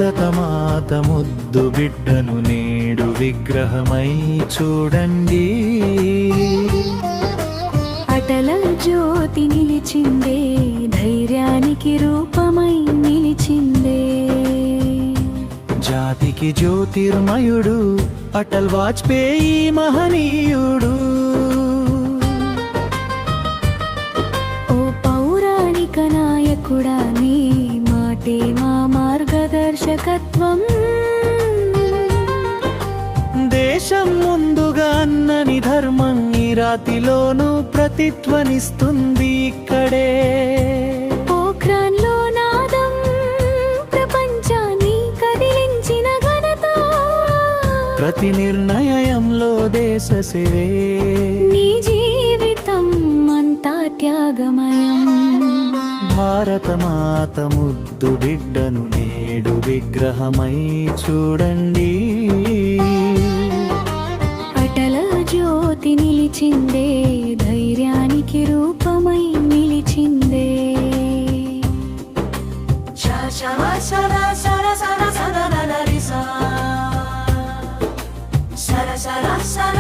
భారతమాత ముద్దు బిడ్డను నేడు విగ్రహమై చూడండి. అటల జ్యోతి నిలిచిందే, ధైర్యానికి రూపమై నిలిచిందే. జాతికి జ్యోతిర్మయుడు అటల్ వాజ్పేయి మహనీయుడు. ఓ పౌరాణిక నాయకుడా, నీ మాటే మా మార్గదర్శకత్వం. దేశం ముందుగా అన్నని ధర్మం ఈ రాతిలోనూ ప్రతిధ్వనిస్తుంది ఇక్కడే. పోఖ్రాన్లో నాదం ప్రపంచాన్ని కదిలించిన ఘనత. ప్రతి నిర్ణయంలో దేశ సేవే, నీ జీవితం అంతా త్యాగమయం. భారతమాత ముద్దు బిడ్డను నేడు విగ్రహమై చూడండి. అటల జ్యోతి నిలిచిందే, ధైర్యానికి రూపమై నిలిచిందే. సర సర సర